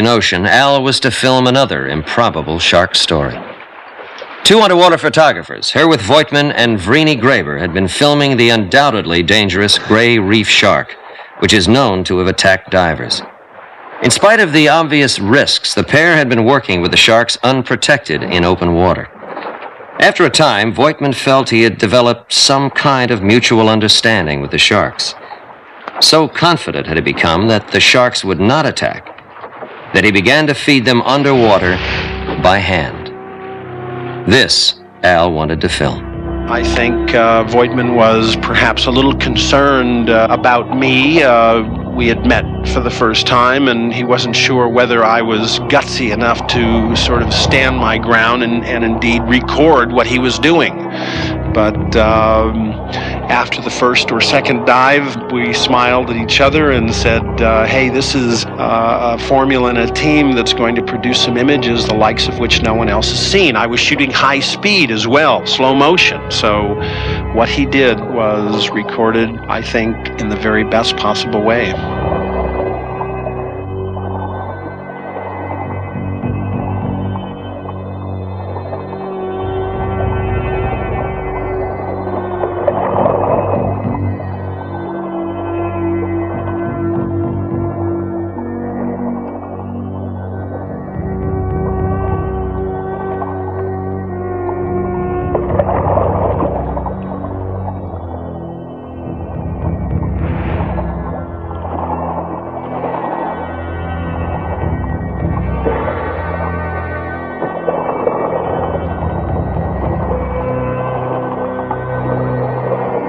Ocean, Al was to film another improbable shark story. Two underwater photographers, Herwith Voigtman and Vreni Graber, had been filming the undoubtedly dangerous gray reef shark, which is known to have attacked divers. In spite of the obvious risks, the pair had been working with the sharks unprotected in open water. After a time, Voigtman felt he had developed some kind of mutual understanding with the sharks. So confident had he become that the sharks would not attack, that he began to feed them underwater by hand. This, Al wanted to film. I think Voigtman was perhaps a little concerned about me. We had met for the first time, and he wasn't sure whether I was gutsy enough to sort of stand my ground and indeed record what he was doing. But after the first or second dive, we smiled at each other and said, hey, this is a formula and a team that's going to produce some images the likes of which no one else has seen. I was shooting high speed as well, slow motion. So what he did was recorded, I think, in the very best possible way.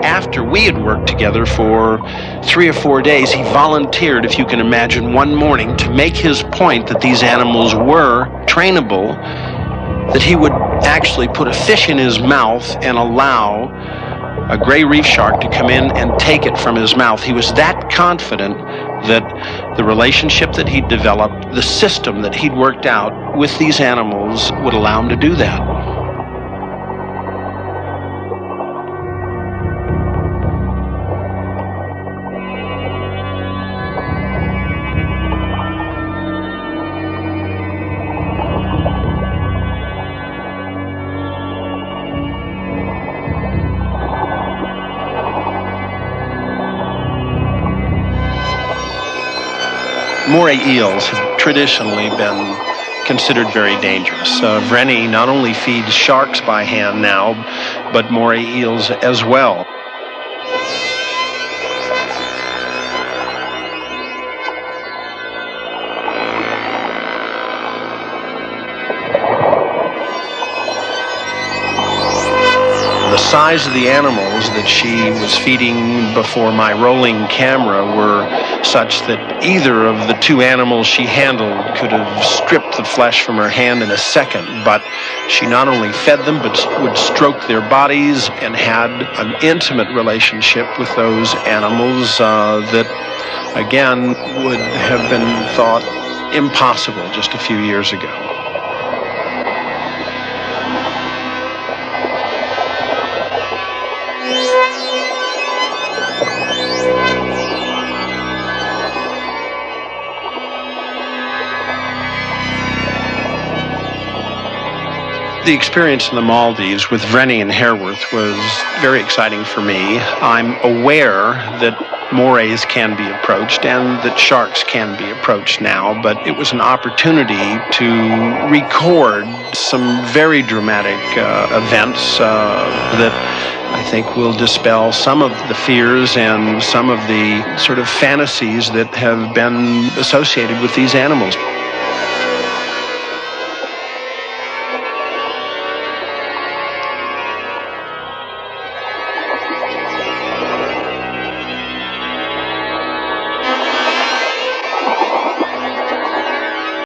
After we had worked together for 3 or 4 days, he volunteered, if you can imagine, one morning to make his point that these animals were trainable, that he would actually put a fish in his mouth and allow a gray reef shark to come in and take it from his mouth. He was that confident that the relationship that he'd developed, the system that he'd worked out with these animals would allow him to do that. Moray eels have traditionally been considered very dangerous. Vreni not only feeds sharks by hand now, but moray eels as well. The size of the animals that she was feeding before my rolling camera were such that either of the two animals she handled could have stripped the flesh from her hand in a second, but she not only fed them, but would stroke their bodies and had an intimate relationship with those animals that, again, would have been thought impossible just a few years ago. The experience in the Maldives with Vreni and Herwith was very exciting for me. I'm aware that morays can be approached and that sharks can be approached now, but it was an opportunity to record some very dramatic events that I think will dispel some of the fears and some of the sort of fantasies that have been associated with these animals.